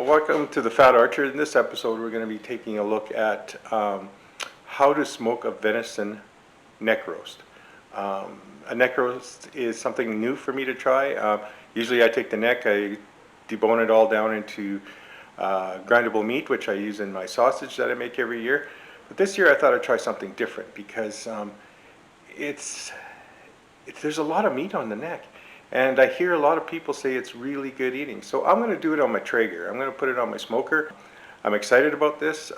Welcome to the Fat Archer. In this episode we're going to be taking a look at how to smoke a venison neck roast. A neck roast is something new for me to try. Usually I take the neck, I debone it all down into grindable meat, which I use in my sausage that I make every year. But this year I thought I'd try something different because there's a lot of meat on the neck. And I hear a lot of people say it's really good eating. So I'm going to do it on my Traeger. I'm going to put it on my smoker. I'm excited about this.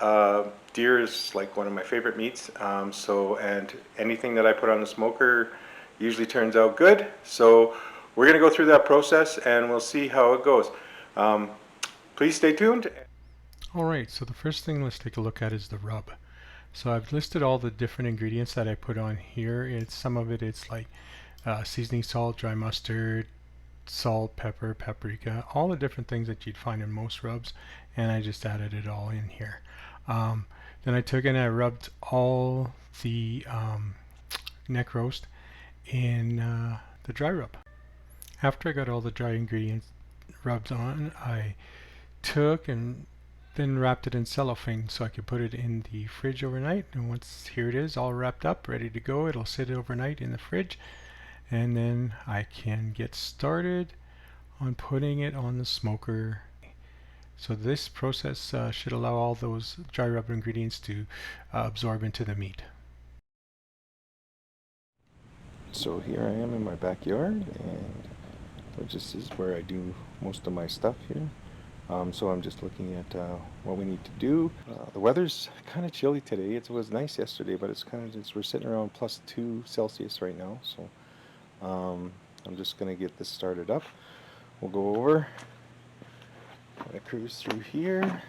Deer is like one of my favorite meats. And anything that I put on the smoker usually turns out good. So we're going to go through that process and we'll see how it goes. Please stay tuned. Alright, so the first thing let's take a look at is the rub. So I've listed all the different ingredients that I put on here. Some of it's like seasoning salt, dry mustard, salt, pepper, paprika, all the different things that you'd find in most rubs, and I just added it all in here. Then I took and I rubbed all the neck roast in the dry rub. After I got all the dry ingredients rubbed on, I took and then wrapped it in cellophane so I could put it in the fridge overnight, and once here it is all wrapped up ready to go, it'll sit overnight in the fridge, and then I can get started on putting it on the smoker. So this process should allow all those dry rub ingredients to absorb into the meat. So here I am in my backyard, and this is where I do most of my stuff here. So I'm just looking at what we need to do. The weather's kind of chilly today. It was nice yesterday, but we're sitting around +2 Celsius right now. So I'm just going to get this started up. We'll go over. I'm going to cruise through here.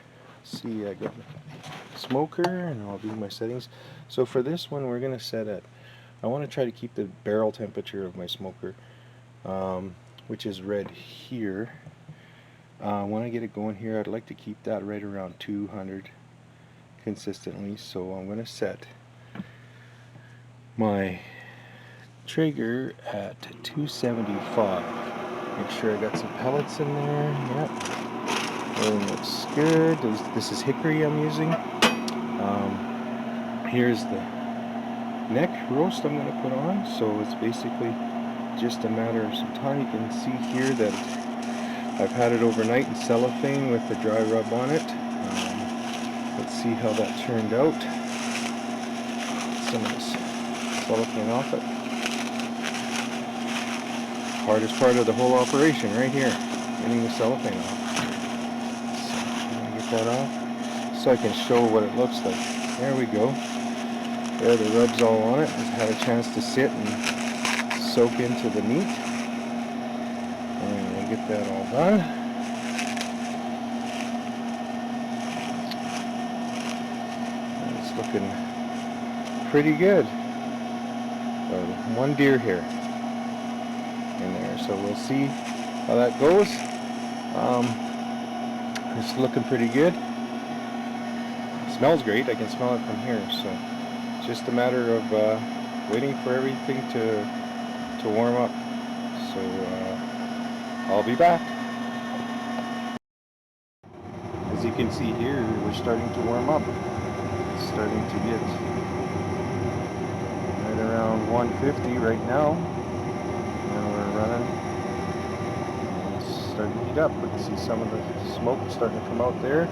See, I got my smoker, and I'll do my settings. So for this one, we're going to set at, I want to try to keep the barrel temperature of my smoker, which is red here. When I get it going here, I'd like to keep that right around 200 consistently. So I'm going to set my Traeger at 275. Make sure I got some pellets in there. Yep. Everything looks good. This is hickory I'm using. Here's the neck roast I'm going to put on. So it's basically just a matter of some time. You can see here that I've had it overnight in cellophane with the dry rub on it. Let's see how that turned out. Some of this cellophane off it. Hardest part of the whole operation right here, getting the cellophane off. So I'm going to get that off so I can show what it looks like. There we go. There, the rub's all on it. It's had a chance to sit and soak into the meat. And we'll get that all done. And it's looking pretty good. One deer here in there, so we'll see how that goes. It's looking pretty good. It smells great. I can smell it from here, so it's just a matter of waiting for everything to warm up. So I'll be back. As you can see here, we're starting to warm up. It's starting to get right around 150 right now. And we're running. It's starting to heat up. We can see some of the smoke starting to come out there.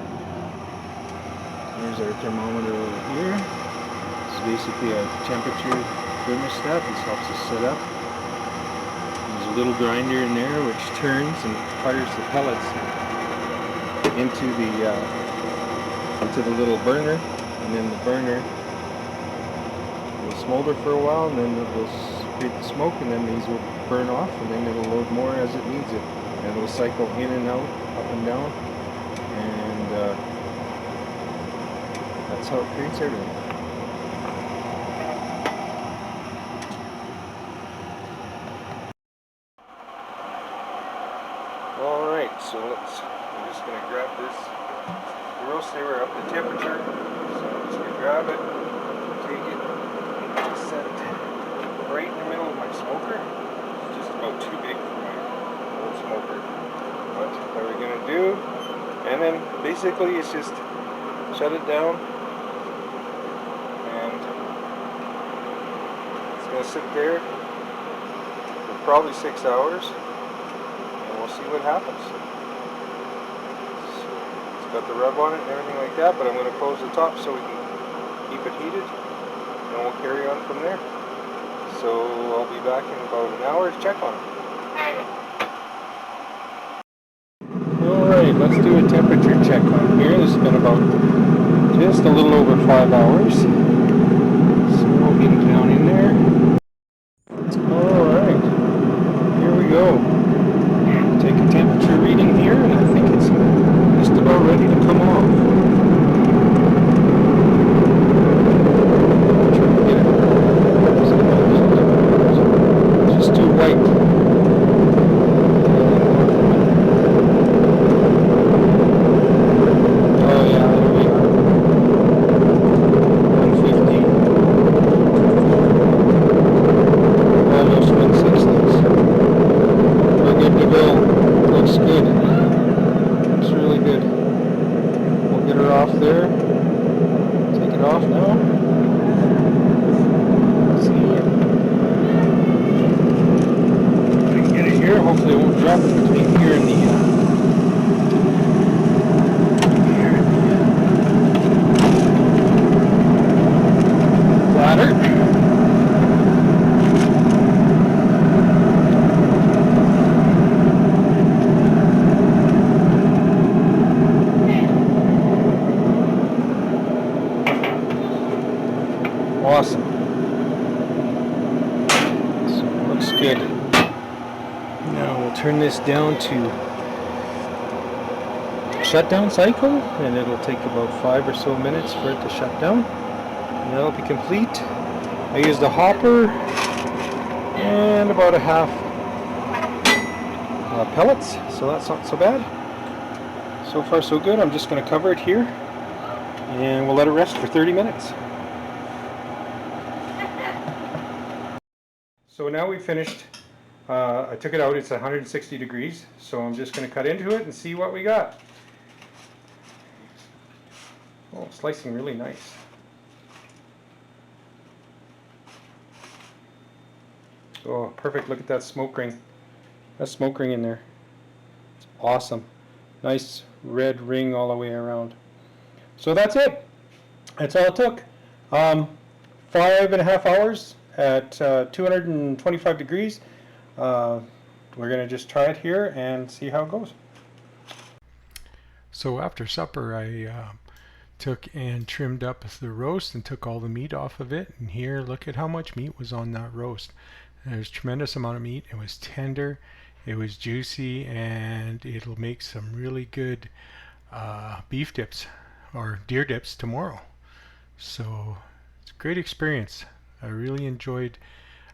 Here's our thermometer over here. It's basically a temperature thermostat. This helps us set up. There's a little grinder in there which turns and fires the pellets into the little burner, and then the burner will smolder for a while, and then it will create the smoke, and then these will burn off, and then it'll load more as it needs it, and it'll cycle in and out, up and down, and that's how it creates everything. Alright, so I'm just going to grab this roast there. We're up the temperature, so I'm just going to grab it, take it, and set it right in the middle of my smoker. It's just about too big for my old smoker. But what we're going to do, and And then basically it's just shut it down, and it's going to sit there for probably 6 hours, and we'll see what happens. So it's got the rub on it and everything like that, but I'm going to close the top so we can keep it heated, and we'll carry on from there. So I'll be back in about an hour to check on it. Alright, let's do a temperature check on here. This has been about just a little over 5 hours. So we'll get it down in there. Alright, here we go. Take a temperature reading here, and I think it's just about ready to come off. Just too white. Oh yeah, there we are. 150. Almost 160s. We're good to go. Looks good. Looks really good. We'll get her off there. Take it off now. Hopefully it won't drop it between here and the ladder. Awesome. So it looks good. Now we'll turn this down to shutdown cycle, and it'll take about 5 or so minutes for it to shut down, and that'll be complete. I used a hopper and about a half pellets, so that's not so bad. So far so good. I'm just going to cover it here, and we'll let it rest for 30 minutes. So now we've finished. I took it out, it's 160 degrees, so I'm just going to cut into it and see what we got. Oh, slicing really nice. Oh, perfect, look at that smoke ring. That smoke ring in there. It's awesome. Nice red ring all the way around. So that's it. That's all it took. 5.5 hours at 225 degrees. We're going to just try it here and see how it goes. So after supper, I took and trimmed up the roast and took all the meat off of it. And here, look at how much meat was on that roast. There's a tremendous amount of meat. It was tender, it was juicy, and it'll make some really good beef dips or deer dips tomorrow. So it's a great experience. I really enjoyed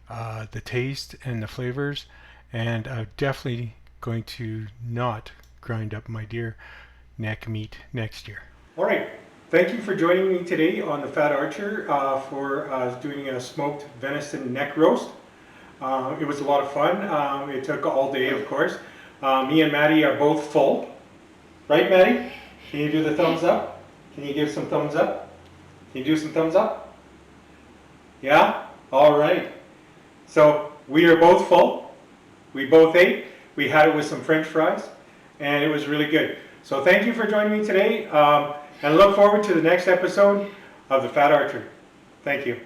the taste and the flavors, and I'm definitely going to not grind up my deer neck meat next year. All right, thank you for joining me today on the Fat Archer for doing a smoked venison neck roast. It was a lot of fun. It took all day, of course. Me and Maddie are both full. Right, Maddie? Can you do the thumbs up? Can you give some thumbs up? Can you do some thumbs up? Yeah? All right. So we are both full. We both ate. We had it with some French fries, and it was really good. So thank you for joining me today, and look forward to the next episode of The Fat Archer. Thank you.